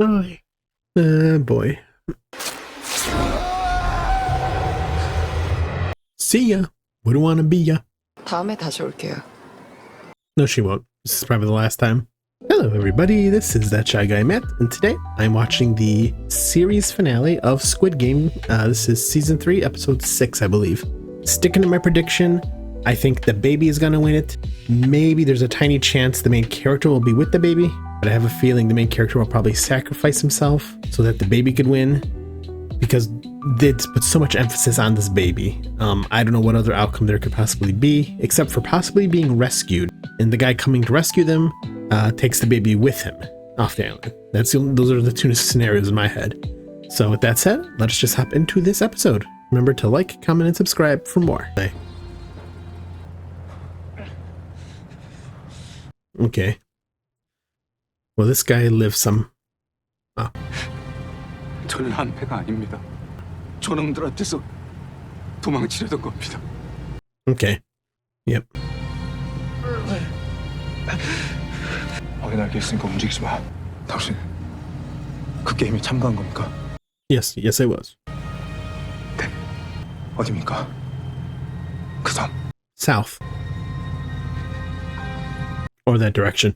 Oh, boy. See ya. Wouldn't want to be ya. 다음에 다시 올게요. No, she won't. This is probably the last time. Hello, everybody. This is That Shy Guy Matt, and today I'm watching the series finale of Squid Game. This is season 3, episode 6, I believe. Sticking to my prediction, I think the baby is gonna win it. Maybe there's a tiny chance the main character will be with the baby, but I have a feeling the main character will probably sacrifice himself so that the baby could win, because they put so much emphasis on this baby. I don't know what other outcome there could possibly be, except for possibly being rescued, and the guy coming to rescue them takes the baby with him off the island. Those are the two scenarios in my head. So with that said, let's just hop into this episode. Remember to like, comment, and subscribe for more. Okay. Well, this guy lives some... Oh. 전란 패가 아닙니다. 저놈들한테서 도망치려던 겁니다. Okay. Yep. 확인할 게 있으니까 움직이지 마. 당신 그 게임에 참가한 겁니까? Yes, I was. 네. 어디입니까? 그 섬. South. Or that direction.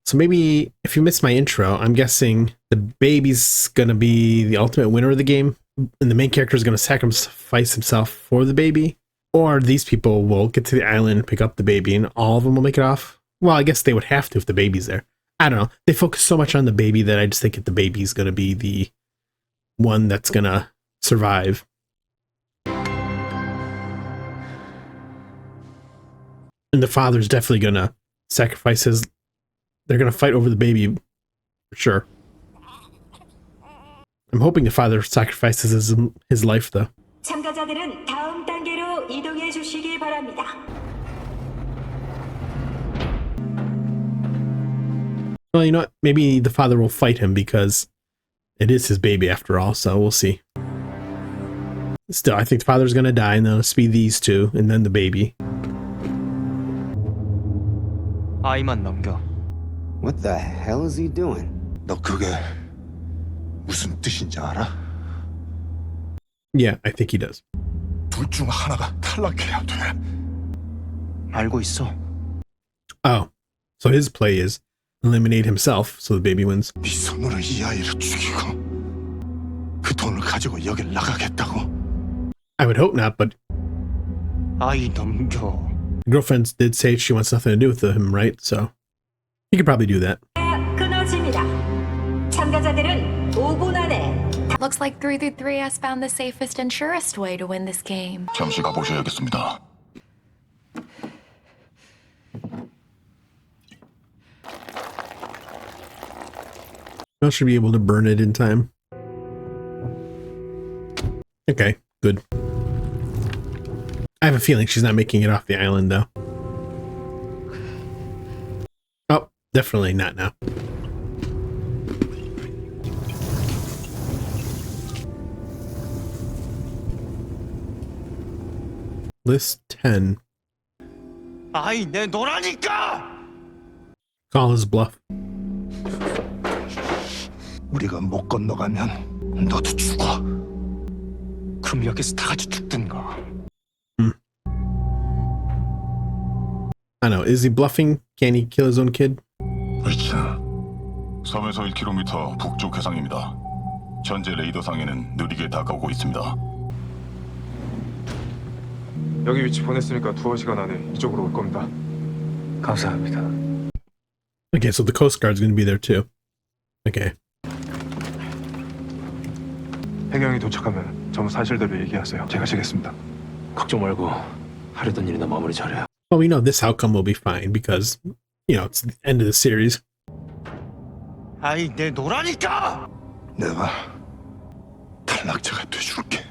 So maybe if you missed my intro, I'm guessing the baby's gonna be the ultimate winner of the game, and the main character is gonna sacrifice himself for the baby, or these people will get to the island, pick up the baby, and all of them will make it off. Well, I guess they would have to if the baby's there. I don't know. They focus so much on the baby that I just think that the baby's gonna be the one that's gonna survive. And the father's definitely gonna sacrifice his... They're gonna fight over the baby, for sure. I'm hoping the father sacrifices his life, though. 참가자들은 다음 단계로 이동해 주시기 바랍니다. Well, you know what? Maybe the father will fight him because it is his baby after all, so we'll see. Still, I think the father's gonna die, and then it'll be these two, and then the baby. 아이만 넘겨. What the hell is he doing? 너 그게 무슨 뜻인지 알아? Yeah, I think he does. 둘 중 하나가 탈락해야 돼. 알고 있어. Oh, so his play is eliminate himself so the baby wins. 네 손으로 이 아이를 죽이고 그 돈을 가지고 여길 나가겠다고. I would hope not, but 아이 넘겨. the girlfriend did say she wants nothing to do with him, right? So he could probably do that. 끊어집니다. 참가자들은 5분 안에 Looks like 333 has found the safest and surest way to win this game. 잠시 가보셔야겠습니다. I should be able to burn it in time. Okay, good. I have a feeling she's not making it off the island, though. Oh, definitely not now. List 10. 아이 내 너라니까. Call his bluff. 우리가 못 건너가면 너도 죽어. 그럼 여기서 다 같이 죽든가. I know. Is he bluffing? Can he kill his own kid? 위치는 섬에서 1km 북쪽 해상입니다. 현재 레이더상에는 느리게 다가오고 있습니다. 여기 위치 보냈으니까 2시간 안에 이쪽으로 올 겁니다. 감사합니다. Okay, so the Coast Guard's going to be there too. Okay. 해경이 도착하면 전부 사실대로 얘기하세요. 제가 지겠습니다. 걱정 말고 하려던 일이나 마무리 잘해. Well, we know this outcome will be fine because, you know, it's the end of the series. 아이 내 너라니까. 내가 탈락자가 돼줄게.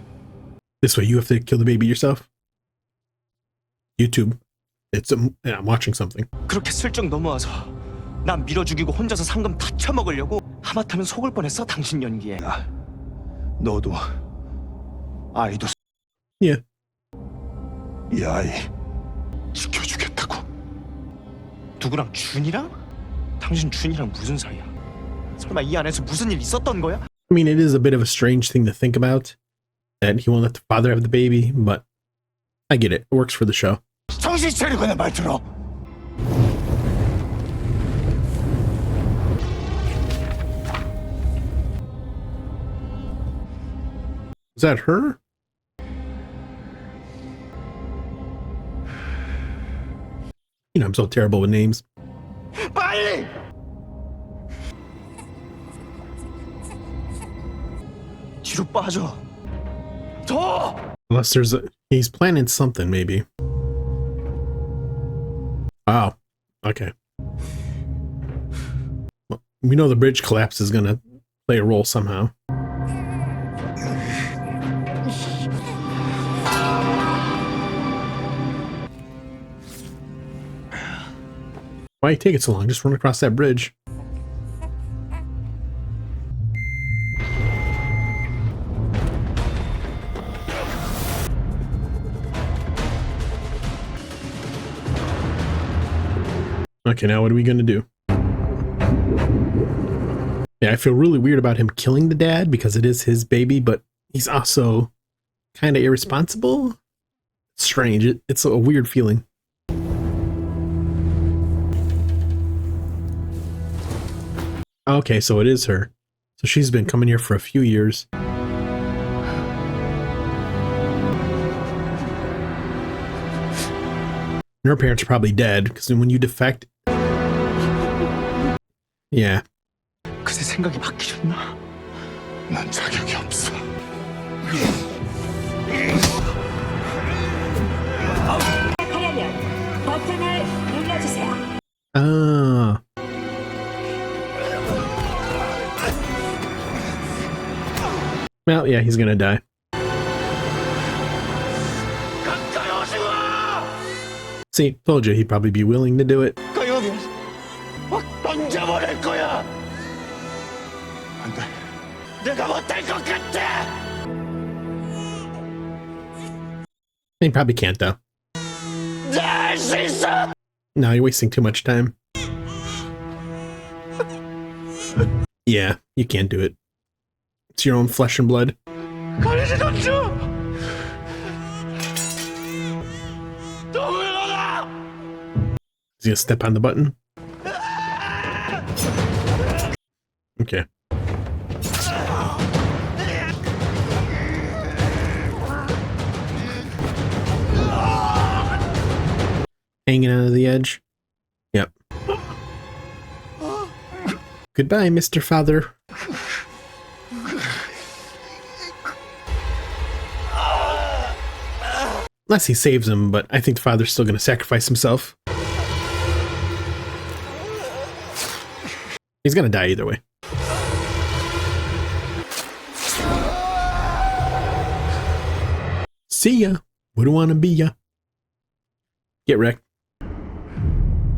This way you have to kill the baby yourself. YouTube. Yeah, I'm watching something. 그렇게 슬쩍 넘어와서 난 밀어 죽이고 혼자서 상금 다 처먹으려고 하마터면 속을 뻔했어 당신 연기에. 너도 아이도 Yeah. 이 아이 지켜주겠다고. 누구랑 준이랑? 당신 준이랑 무슨 사이야? 설마 이 안에서 무슨 일 있었던 거야? I mean, it is a bit of a strange thing to think about that he won't let the father have the baby, but I get it. It works for the show. 정신 차리고 내 말 들어. Is that her? You know, I'm so terrible with names. 빨리! 뒤로 빠져. 더! Unless he's planning something, maybe. Wow. Okay. Well, we know the bridge collapse is gonna play a role somehow. Why you take it so long? Just run across that bridge. Okay, now what are we gonna do? Yeah, I feel really weird about him killing the dad because it is his baby, but he's also kind of irresponsible. Strange. It's a weird feeling. Okay, so it is her. So she's been coming here for a few years. And her parents are probably dead because when you defect, yeah. 그새 생각이 바뀌셨나? 난 자격이 없어. 시작하려면 버튼을 눌러주세요. Ah. Well, yeah, he's gonna die. See, told you he'd probably be willing to do it. 가요면 확 던져버릴 거야. 안 돼. 내가 못할 것 같아. He probably can't, though. 날 수 있어. No, you're wasting too much time. Yeah, you can't do it. It's your own flesh and blood. 가리지 던져. 또 물러나. He's gonna step on the button. Okay. Hanging out of the edge. Yep. Goodbye, Mr. Father. Unless he saves him, but I think the father's still going to sacrifice himself. He's going to die either way. See ya. Wouldn't want to be ya. Get wrecked.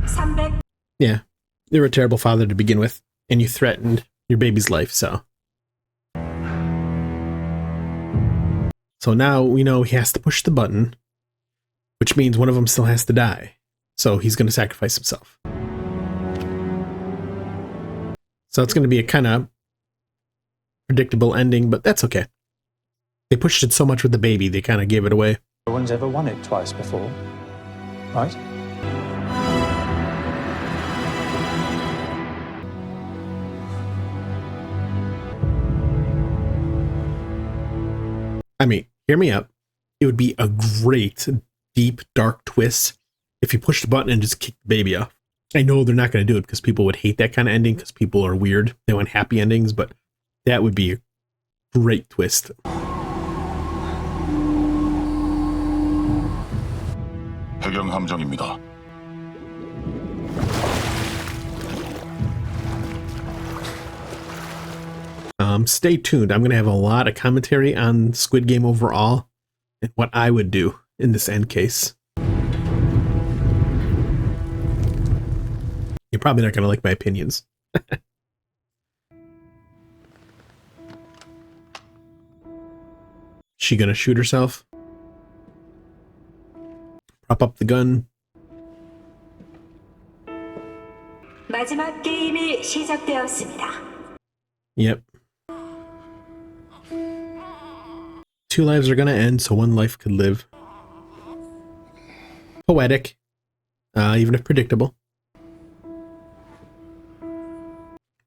300. Yeah. You're a terrible father to begin with, and you threatened your baby's life, so. So now we know he has to push the button, which means one of them still has to die. So he's going to sacrifice himself. So it's going to be a kind of predictable ending, but that's okay. They pushed it so much with the baby, they kind of gave it away. No one's ever won it twice before, right? I mean, hear me out. It would be a great, deep, dark twist if you push the button and just kick the baby off. I know they're not going to do it because people would hate that kind of ending because people are weird. They want happy endings, but that would be a great twist. 해경 함정입니다. Stay tuned. I'm going to have a lot of commentary on Squid Game overall and what I would do in this end case. You're probably not going to like my opinions. She going to shoot herself? Prop up the gun? 마지막 게임이 시작되었습니다. Yep. 2 lives are gonna end, so 1 life could live. Poetic, even if predictable.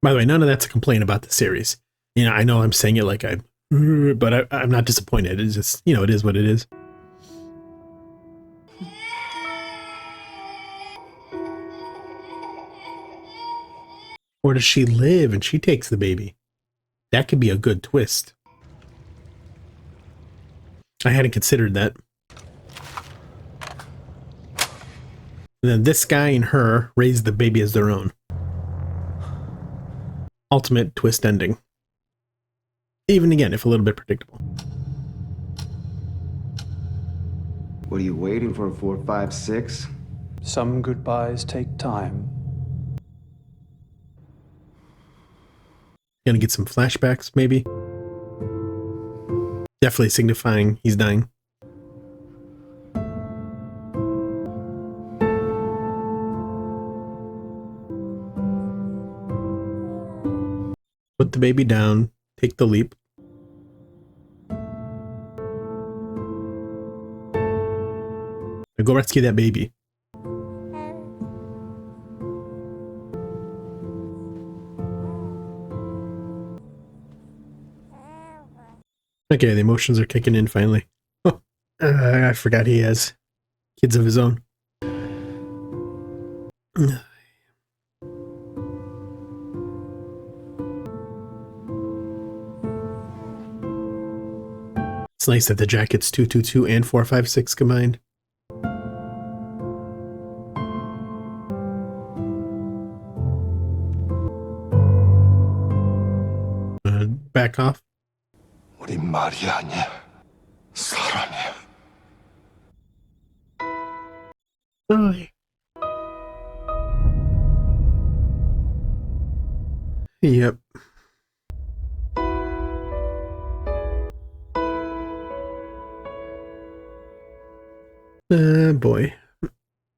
By the way, none of that's a complaint about the series. You know, I know I'm saying it like but I'm not disappointed. It's just, you know, it is what it is. Or does she live and she takes the baby? That could be a good twist. I hadn't considered that. And then this guy and her raise the baby as their own. Ultimate twist ending. Even again, if a little bit predictable. What are you waiting for, 4, 5, 6? Some goodbyes take time. Gonna get some flashbacks, maybe. Definitely signifying he's dying. Put the baby down, take the leap. Now go rescue that baby. Okay, the emotions are kicking in finally. Oh, I forgot he has kids of his own. It's nice that the jacket's 222 and 456 combined. Back off. 우린 말이 아니야. 사람이야. Yep. Boy.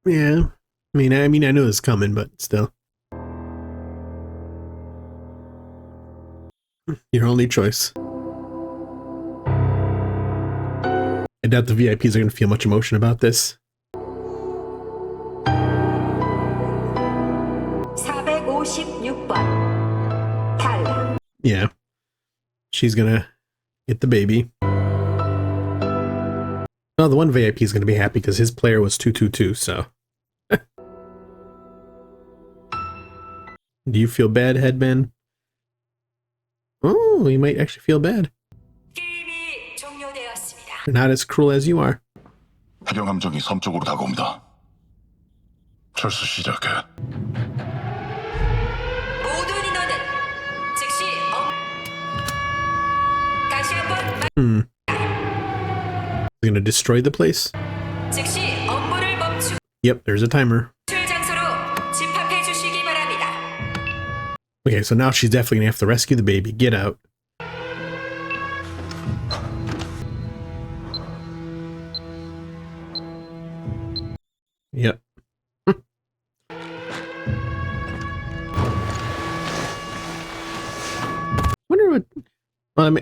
Yeah. I mean, I knew it was coming, but still. Your only choice. I doubt the VIPs are going to feel much emotion about this. 456번 탈. Yeah. She's going to get the baby. Well, the one VIP is going to be happy because his player was 222, so. Do you feel bad, Headman? Oh, you might actually feel bad. 게임이 종료되었습니다. They're not as cruel as you are. 해경 함정이 섬 쪽으로 다가옵니다. 철수 시작해. 모든 인원은 즉시 다시 한번 They're going to destroy the place? 즉시 업무를 멈추 Yep, there's a timer. 장소로 집합해 주시기 바랍니다. Okay, so now she's definitely going to have to rescue the baby. Get out. Yep. Wonder what... Well,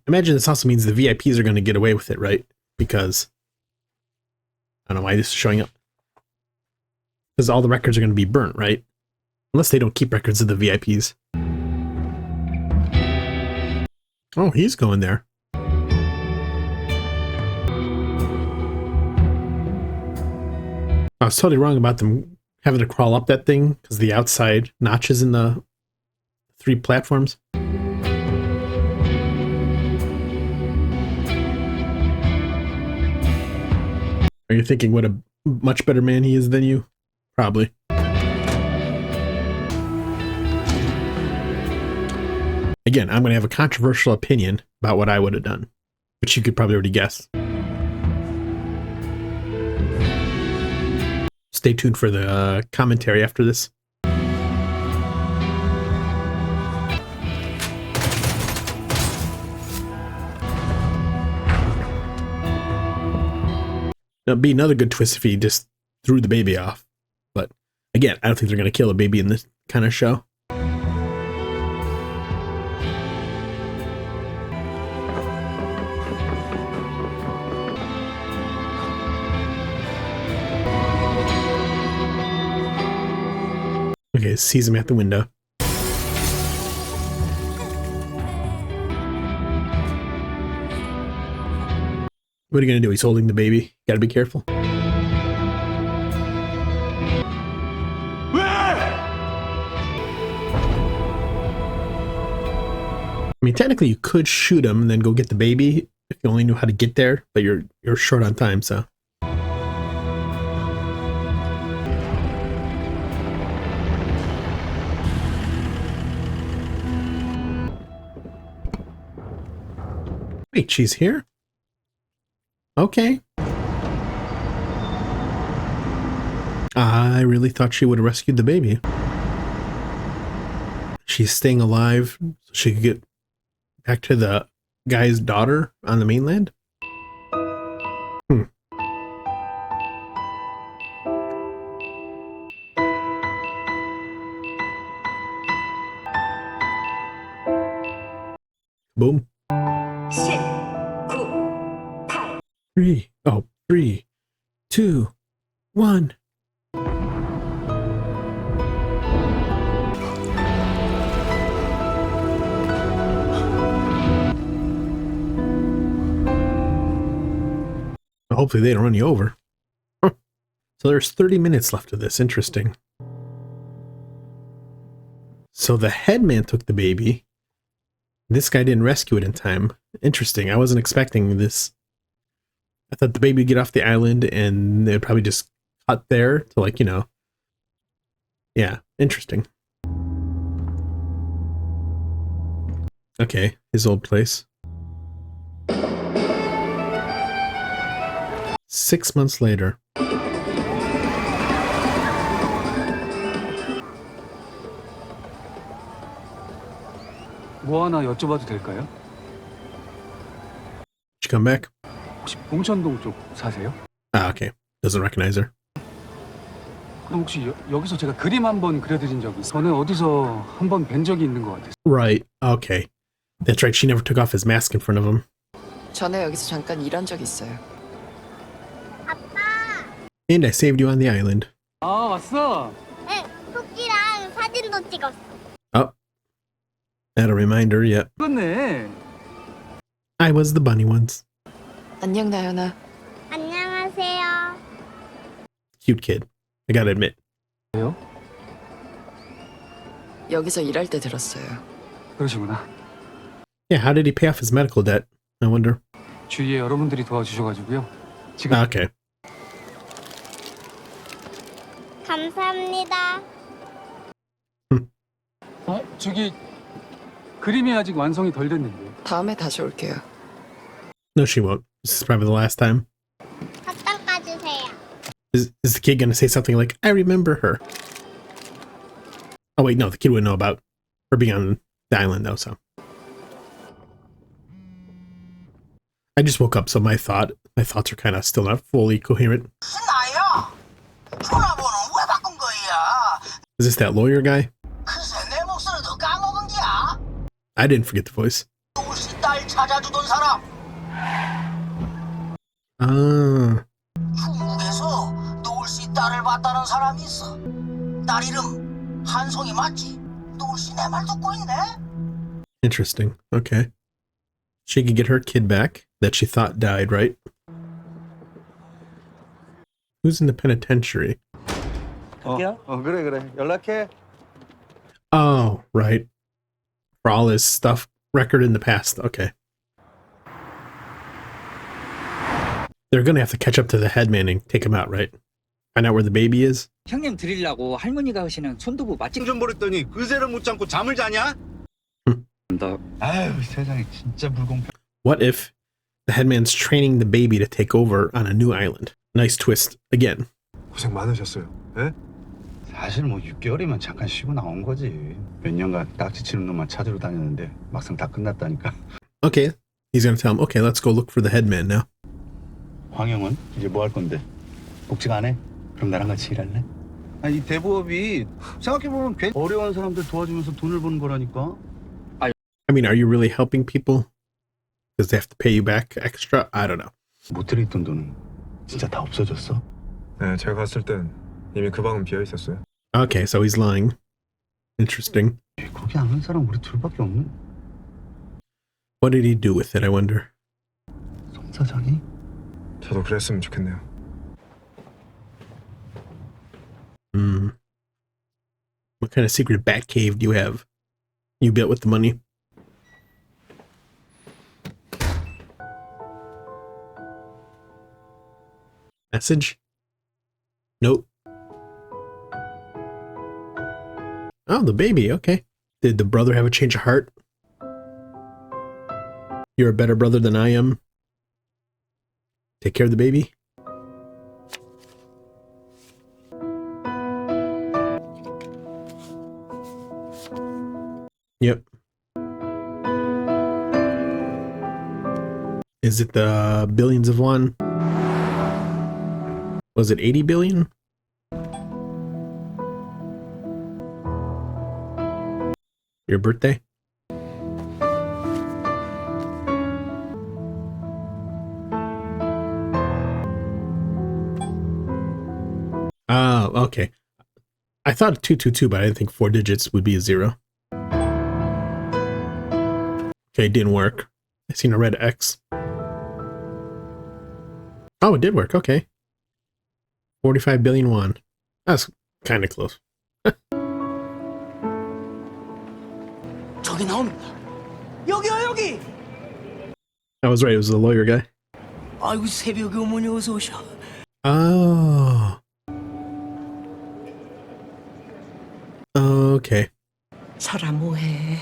imagine this also means the VIPs are going to get away with it, right? Because... I don't know why this is showing up. Because all the records are going to be burnt, right? Unless they don't keep records of the VIPs. Oh, he's going there. I was totally wrong about them having to crawl up that thing because the outside notches in the 3 platforms. Are you thinking what a much better man he is than you? Probably. Again, I'm going to have a controversial opinion about what I would have done, which you could probably already guess. Stay tuned for the commentary after this. It'd be another good twist if he just threw the baby off. But again, I don't think they're going to kill a baby in this kind of show. Okay, sees him at the window. What are you gonna do? He's holding the baby. Gotta be careful. I mean, technically you could shoot him and then go get the baby if you only knew how to get there, but you're short on time, so. Wait, she's here? Okay. I really thought she would have rescued the baby. She's staying alive so she could get back to the guy's daughter on the mainland? Boom. 10, 9, 8. 3, 2, 1. Hopefully they don't run you over. Huh. So there's 30 minutes left of this. Interesting. So the headman took the baby. This guy didn't rescue it in time. Interesting. I wasn't expecting this. I thought the baby would get off the island and they'd probably just cut there to, like, you know. Yeah, interesting. Okay, his old place. 6 months later. 뭐 하나 여쭤봐도 될까요? Did you come back? 혹시 봉천동 쪽 사세요? Ah, okay. Doesn't recognize her. 그럼 혹시 여기서 제가 그림 한번 그려드린 적이 있어요? 전에 어디서 한번 뵌 적이 있는 것 같아요. Right. Okay. That's right. She never took off his mask in front of him. 전에 여기서 잠깐 일한 적 있어요. And I saved you on the island. 아, 왔어? 응, 토끼랑 사진도 찍었어. Oh. Not a reminder yet. 그렇네. I was the bunny once. 안녕 나연아. 안녕하세요. Cute kid. I gotta admit. 왜요? 여기서 일할 때 들었어요. 그러시구나. Yeah, how did he pay off his medical debt? I wonder. 주위에 여러분들이 도와주셔가지고요. 지금 Okay. 감사합니다. 저기 그림이 아직 완성이 덜 됐는데. 다음에 다시 올게요. No, she won't. This is probably the last time. 사탕 까주세요. Is the kid gonna say something like, I remember her? Oh wait, no, the kid wouldn't know about her being on the island though, so. I just woke up, so my thoughts are kind of still not fully coherent. Is this that lawyer guy? I didn't forget the voice. Ah. 중국에서 노을씨 딸을 봤다는 사람이 있어. 딸 이름 한송이 맞지? 노을씨 내 말 듣고 있네? Interesting. Okay. She could get her kid back that she thought died, right? Who's in the penitentiary? 그래. 연락해. Oh, right. For all his stuff record in the past. Okay. They're gonna have to catch up to the headman and take him out, right? Find out where the baby is. 형님 드리려고 할머니가 하시는 손두부 맛집 좀 버렸더니 그새를 못 참고 잠을 자냐? 아유, 세상에 진짜 불공평. What if the headman's training the baby to take over on a new island? Nice twist again. 고생 많으셨어요. 예? 사실 뭐 6개월이면 잠깐 쉬고 나온 거지. 몇 년간 딱지 치는 놈만 찾으러 다녔는데 막상 다 끝났다니까. Okay. He's gonna tell him, okay, let's go look for the headman now. 황영은 이제 뭐 할 건데? 복직 안 해? 그럼 나랑 같이 일할래? 아니 이 대부업이 생각해보면 괜히 어려운 사람들 도와주면서 돈을 버는 거라니까. I mean, are you really helping people? Because they have to pay you back extra? I don't know. 모텔에 있던 돈은 진짜 다 없어졌어? 네, 제가 갔을 땐 이미 그 방은 비어 있었어요. Okay, so he's lying. Interesting. 거기 안 간 사람 우리 둘밖에 없는. What did he do with it, I wonder? 송 사장이? 저도 그랬으면 좋겠네요. What kind of secret bat cave do you have? You built with the money? Message? Nope. Oh, the baby. Okay. Did the brother have a change of heart? You're a better brother than I am. Take care of the baby. Yep. Is it the billions of won? Was it 80 billion? Your birthday? Oh, okay. I thought 222, but I didn't think 4 digits would be a 0. Okay, it didn't work. I seen a red X. Oh, it did work. Okay. 45 billion won. That's kind of close. 저기 나옵니다. 여기요, 여기. I was right. It was the lawyer guy. 아이고, 새벽에 어머니 어서 오셔. Oh. Okay. 설아 뭐해?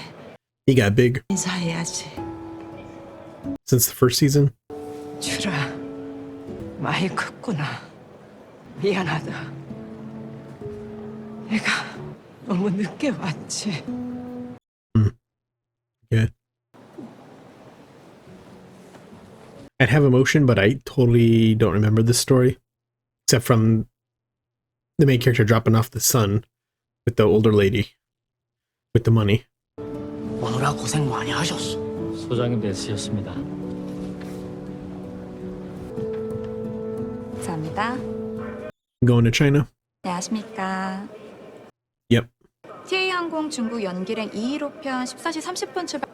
He got big 인사해야지. since the first season. 주라, 많이 컸구나. 미안하다. 내가 너무 늦게 왔지. Yeah. I'd have emotion, but I totally don't remember this story. Except from the main character dropping off the son with the older lady with the money. 오느라 고생 많이 하셨어. 소장님 뵈시였습니다. 감사합니다. Going to China? 안녕하십니까. Yep. TA항공 중국 연기행 215편 14시 30분 출발.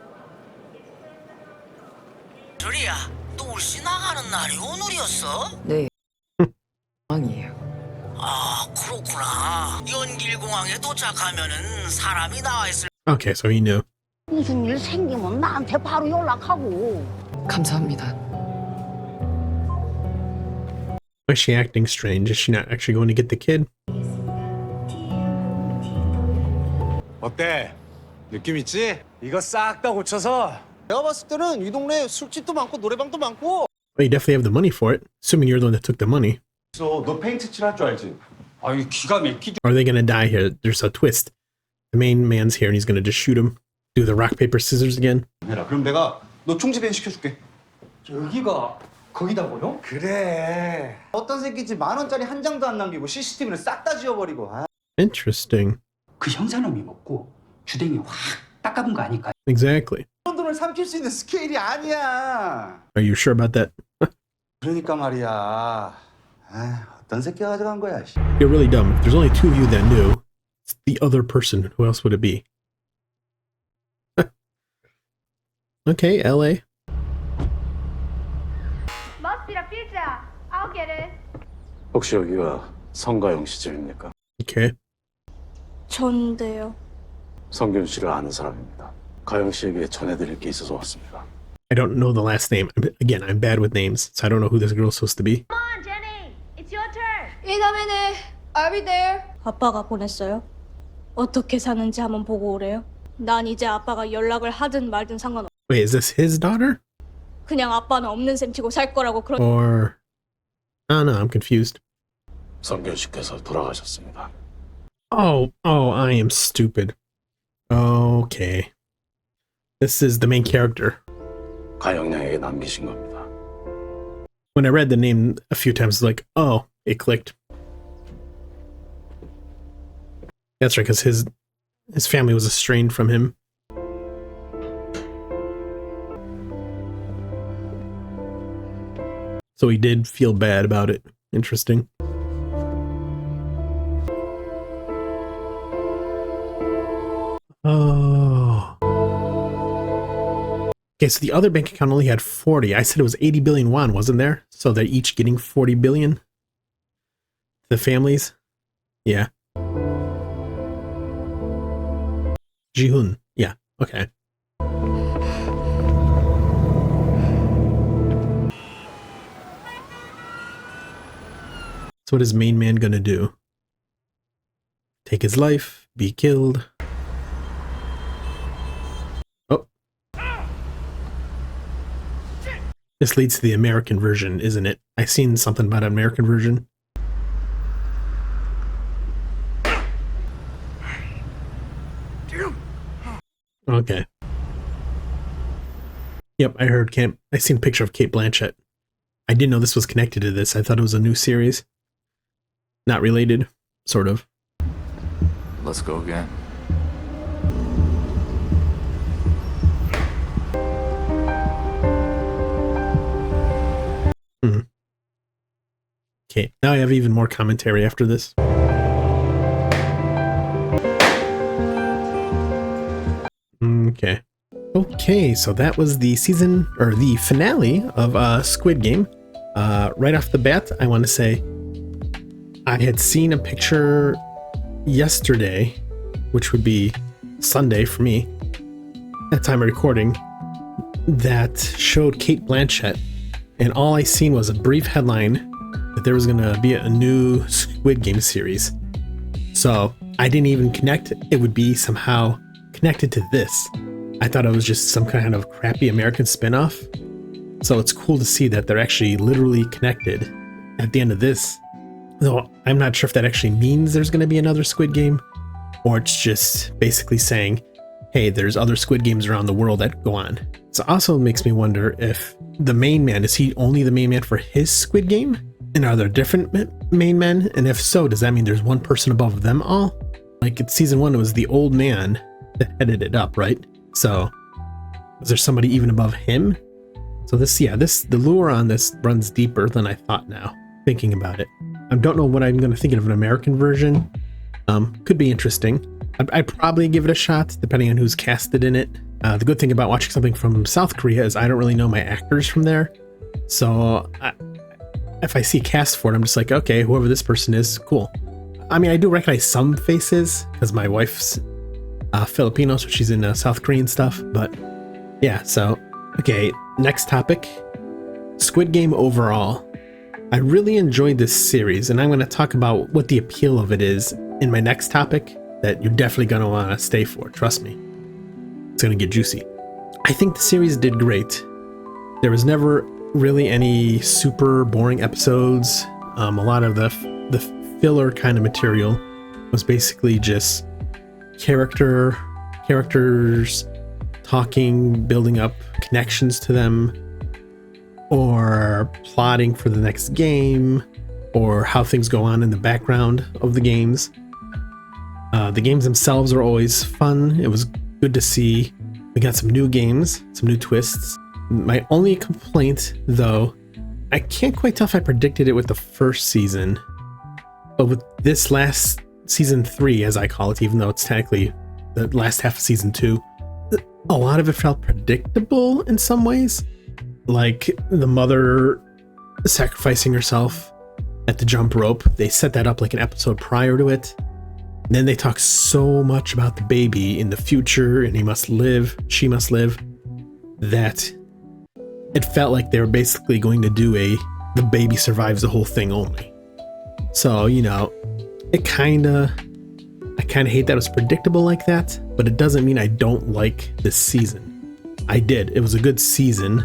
저리야, 또 울시 나가는 날이 오늘이었어? 네. 왕이에요. 아, 그렇구나. 연길공항에 도착하면은 사람이 나와 있을. Okay, so he knew. 무슨 일 생기면 나한테 바로 연락하고. 감사합니다. Why is she acting strange? Is she not actually going to get the kid? 어때? 느낌 있지? 이거 싹 다 고쳐서 내가 봤을 때는 이 동네 술집도 많고 노래방도 많고. Well, you definitely have the money for it, assuming you're the one that took the money. 너 페인트 칠할 줄 알지? 아유 기가 막히죠. Or are they gonna die here? There's a twist. The main man's here and he's gonna just shoot him. Do the rock, paper, scissors again. 해라. 그럼 내가 너 총집행 시켜줄게. 여기가 거기다고요? 그래. 어떤 새끼지 10,000원짜리 한 장도 안 남기고 CCTV를 싹 다 지워버리고. Interesting. 그 형사놈이 먹고 주댕이 확 닦아본 거 아닐까? Exactly. 그런 돈을 삼킬 수 있는 스케일이 아니야. Are you sure about that? 그러니까 말이야. 아, 어떤 새끼가 가져간 거야. You're really dumb. There's only 2 of you that knew. It's the other person. Who else would it be? Okay, LA. Must be the pizza. I'll get it. 혹시 여기가 성가영 씨 집입니까? Okay. 전데요. 성균 씨를 아는 사람입니다. 가영 씨에게 전해드릴 게 있어서 왔습니다. I don't know the last name. Again, I'm bad with names, so I don't know who this girl's supposed to be. Come on, Jenny. It's your turn. 이다음에는 I'll be there. 아빠가 보냈어요. 어떻게 사는지 한번 보고 오래요. 난 이제 아빠가 연락을 하든 말든 상관없어. Wait, is this his daughter? 그냥 아빠는 없는 셈 치고 살 거라고 그런. Or... Oh, no, I'm confused. 성균 씨께서 돌아가셨습니다. Oh, I am stupid. Okay. This is the main character. 가영 양에게 남기신 겁니다. When I read the name a few times, it's like, oh, it clicked. That's right, because his family was estranged from him. So he did feel bad about it. Interesting. I Oh. Okay, so the other bank account only had 40. I said it was 80 billion won, wasn't there? So they're each getting 40 billion? The families? Yeah. Ji-hoon. Yeah, okay. So what is main man gonna do? Take his life? Be killed? Oh. This leads to the American version, isn't it? I seen something about an American version. Okay. Yep, I heard I seen a picture of Kate Blanchett. I didn't know this was connected to this. I thought it was a new series. Not related, sort of. Let's go again. Okay, now I have even more commentary after this. Okay. Okay, so that was the season, or the finale of Squid Game. Right off the bat, I want to say I had seen a picture yesterday, which would be Sunday for me, at time of recording, that showed Kate Blanchett, and all I seen was a brief headline that there was going to be a new Squid Game series. So I didn't even connect it would be somehow connected to this. I thought it was just some kind of crappy American spinoff. So it's cool to see that they're actually literally connected at the end of this. Though I'm not sure if that actually means there's going to be another Squid Game, or it's just basically saying, hey, there's other Squid Games around the world that go on. So also makes me wonder if the main man, is he only the main man for his Squid Game? And are there different main men? And if so, does that mean there's one person above them all? Like in season 1, it was the old man that headed it up, right? So is there somebody even above him? So the lure on this runs deeper than I thought now, thinking about it. I don't know what I'm going to think of an American version. Could be interesting. I'd probably give it a shot, depending on who's casted in it. The good thing about watching something from South Korea is I don't really know my actors from there. So if I see a cast for it, I'm just like, okay, whoever this person is, cool. I mean, I do recognize some faces because my wife's Filipino, so she's in South Korean stuff. But yeah, so, okay, next topic. Squid Game overall. I really enjoyed this series, and I'm going to talk about what the appeal of it is in my next topic that you're definitely going to want to stay for. Trust me. It's going to get juicy. I think the series did great. There was never really any super boring episodes. A lot of the filler kind of material was basically just characters talking, building up connections to them, or plotting for the next game, or how things go on in the background of the games. The games themselves are always fun. It was good to see. We got some new games, some new twists. My only complaint, though, I can't quite tell if I predicted it with the first season, but with this last season 3, as I call it, even though it's technically the last half of season 2, a lot of it felt predictable in some ways. Like the mother sacrificing herself at the jump rope. They set that up like an episode prior to it. And then they talk so much about the baby in the future, and he must live, she must live, that it felt like they were basically going to do the baby survives the whole thing only. So, you know, I kind of hate that it was predictable like that, but it doesn't mean I don't like this season. I did. It was a good season.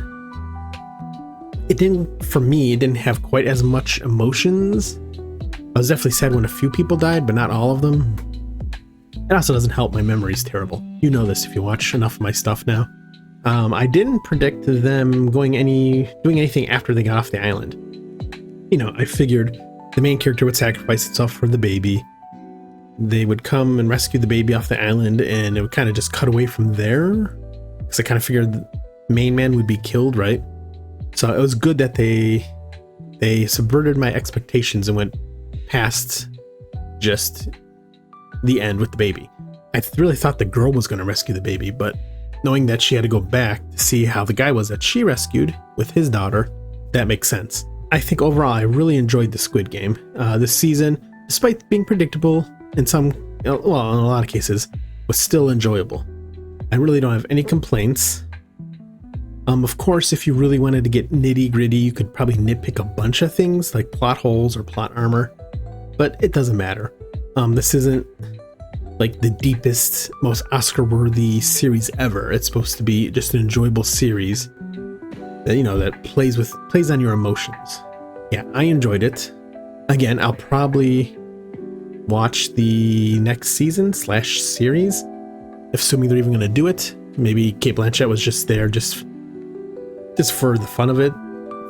For me, it didn't have quite as much emotions. I was definitely sad when a few people died, but not all of them. It also doesn't help my memory's terrible. You know this if you watch enough of my stuff now. I didn't predict them doing anything after they got off the island. You know, I figured the main character would sacrifice himself for the baby. They would come and rescue the baby off the island, and it would kind of just cut away from there. Because I kind of figured the main man would be killed, right? So it was good that they subverted my expectations and went past just the end with the baby. I really thought the girl was going to rescue the baby, but knowing that she had to go back to see how the guy was that she rescued with his daughter, that makes sense. I think overall I really enjoyed the Squid Game. This season, despite being predictable in in a lot of cases, was still enjoyable. I really don't have any complaints. Of course, if you really wanted to get nitty gritty, you could probably nitpick a bunch of things like plot holes or plot armor, but it doesn't matter. This isn't like the deepest, most Oscar-worthy series ever. It's supposed to be just an enjoyable series that, you know, that plays on your emotions. Yeah, I enjoyed it. Again, I'll probably watch the next season / series, assuming they're even going to do it. Maybe Cate Blanchett was just there just for the fun of it,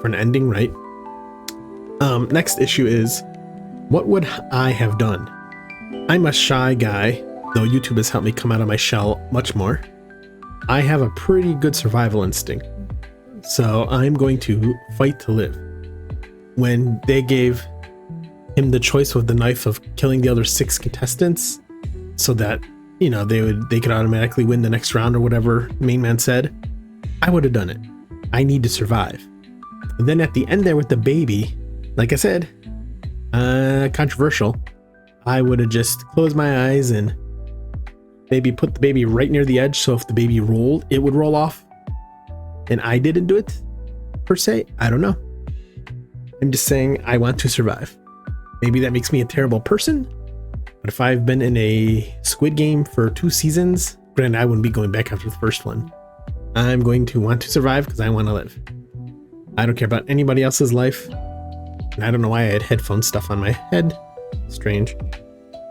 for an ending, right? Next issue is, what would I have done? I'm a shy guy, though YouTube has helped me come out of my shell much more. I have a pretty good survival instinct, so I'm going to fight to live. When they gave him the choice with the knife of killing the other 6 contestants so that, you know, they could automatically win the next round or whatever main man said, I would have done it. I need to survive. And then at the end there with the baby, like I said, controversial, I would have just closed my eyes and maybe put the baby right near the edge, so if the baby rolled, it would roll off. And I didn't do it, per se. I don't know. I'm just saying I want to survive. Maybe that makes me a terrible person, but if I've been in a Squid Game for 2 seasons, granted I wouldn't be going back after the first one, I'm going to want to survive because I want to live. I don't care about anybody else's life. And I don't know why I had headphone stuff on my head. Strange.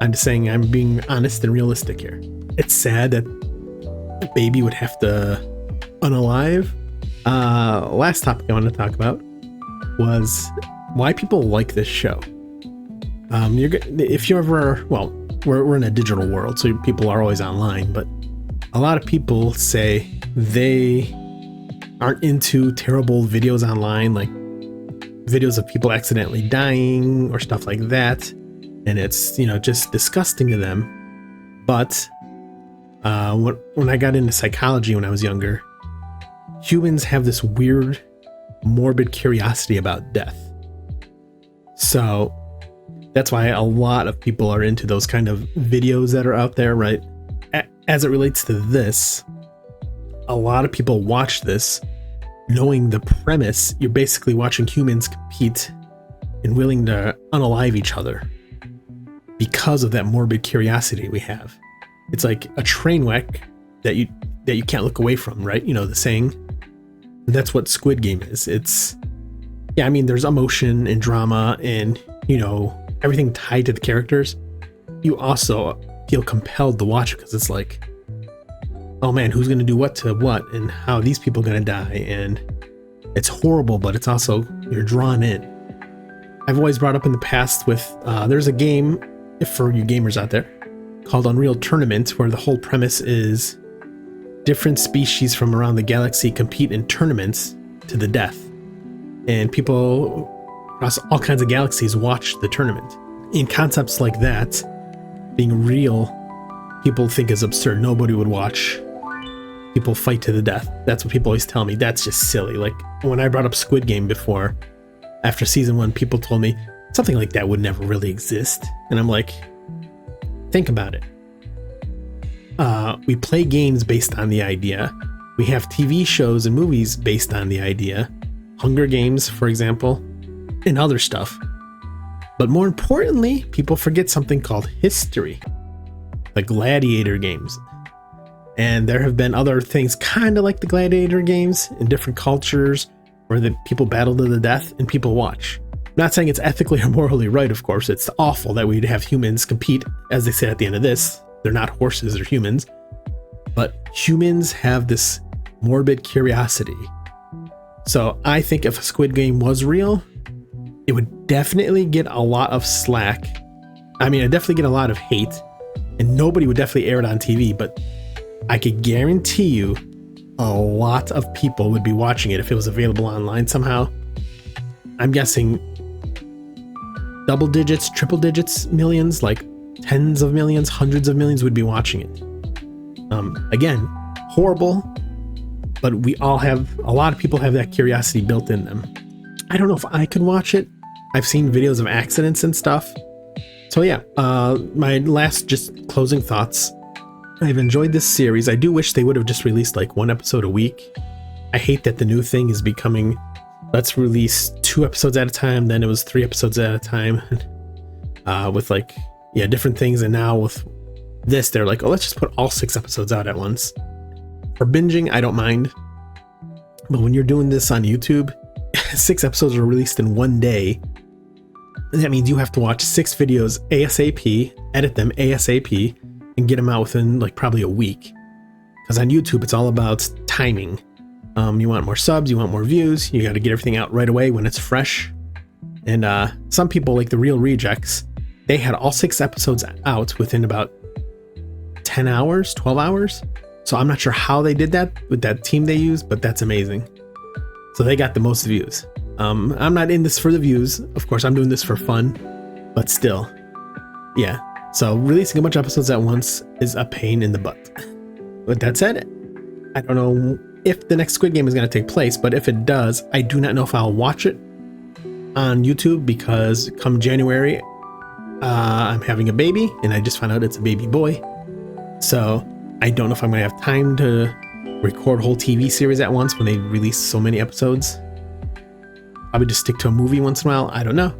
I'm just saying I'm being honest and realistic here. It's sad that the baby would have to unalive. Last topic I wanted to talk about was why people like this show. If you ever, well, we're in a digital world, so people are always online, but a lot of people say they aren't into terrible videos online, like videos of people accidentally dying or stuff like that, and it's, you know, just disgusting to them. But when I got into psychology when I was younger, humans have this weird morbid curiosity about death. So that's why a lot of people are into those kind of videos that are out there, right? As it relates to this, a lot of people watch this knowing the premise. You're basically watching humans compete and willing to unalive each other because of that morbid curiosity we have. It's like a train wreck that you can't look away from, right? You know, the saying. That's what Squid Game is. It's, yeah, I mean, there's emotion and drama and, you know, everything tied to the characters. You also feel compelled to watch it because it's like, oh man, who's going to do what to what and how are these people going to die? And it's horrible, but it's also, you're drawn in. I've always brought up in the past with, there's a game, for you gamers out there, called Unreal Tournament, where the whole premise is different species from around the galaxy compete in tournaments to the death. And people across all kinds of galaxies watch the tournament. In concepts like that, being real, people think is absurd. Nobody would watch people fight to the death. That's what people always tell me. That's just silly. Like when I brought up Squid Game before, after season 1, people told me something like that would never really exist. And I'm like, think about it. We play games based on the idea. We have TV shows and movies based on the idea. Hunger Games, for example, and other stuff. But more importantly, people forget something called history. The gladiator games. And there have been other things kind of like the gladiator games in different cultures where the people battle to the death and people watch. I'm not saying it's ethically or morally right, of course. It's awful that we'd have humans compete, as they say at the end of this. They're not horses, they're humans. But humans have this morbid curiosity. So I think if a Squid Game was real, it would definitely get a lot of slack. I mean, it'd definitely get a lot of hate, and nobody would definitely air it on TV, but I could guarantee you a lot of people would be watching it if it was available online somehow. I'm guessing double digits, triple digits, millions, like tens of millions, hundreds of millions would be watching it. Again, horrible, but a lot of people have that curiosity built in them. I don't know if I could watch it. I've seen videos of accidents and stuff. So yeah, my last just closing thoughts. I've enjoyed this series. I do wish they would have just released like one episode a week. I hate that the new thing is becoming, let's release 2 episodes at a time, then it was 3 episodes at a time, with like, yeah, different things. And now with this, they're like, oh, let's just put all 6 episodes out at once. For binging, I don't mind. But when you're doing this on YouTube, 6 episodes are released in one day. And that means you have to watch 6 videos ASAP, edit them ASAP, and get them out within like probably a week. Because on YouTube, it's all about timing. You want more subs, you want more views, you got to get everything out right away when it's fresh. And some people, like the Real Rejects, they had all 6 episodes out within about 10 hours, 12 hours. So I'm not sure how they did that with that team they used, but that's amazing. So they got the most views. I'm not in this for the views. Of course, I'm doing this for fun, but still, yeah. So releasing a bunch of episodes at once is a pain in the butt. With that said, I don't know if the next Squid Game is going to take place, but if it does, I do not know if I'll watch it on YouTube, because come January, I'm having a baby, and I just found out it's a baby boy. So I don't know if I'm going to have time to record a whole TV series at once when they release so many episodes. Probably just stick to a movie once in a while. I don't know.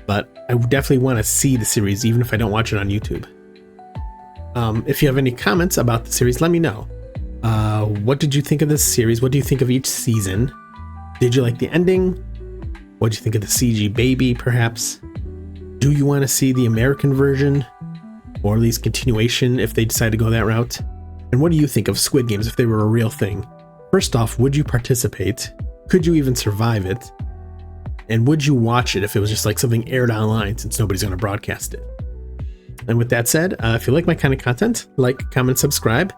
But I would definitely want to see the series, even if I don't watch it on YouTube. If you have any comments about the series, let me know. What did you think of this series? What do you think of each season? Did you like the ending? What did you think of the CG baby, perhaps? Do you want to see the American version? Or at least continuation if they decide to go that route? And what do you think of Squid Games if they were a real thing? First off, would you participate? Could you even survive it? And would you watch it if it was just like something aired online, since nobody's going to broadcast it? And with that said, if you like my kind of content, like, comment, subscribe.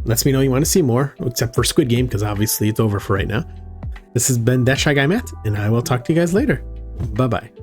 Lets me know you want to see more, except for Squid Game, because obviously it's over for right now. This has been That Shy Guy Matt, and I will talk to you guys later. Bye-bye.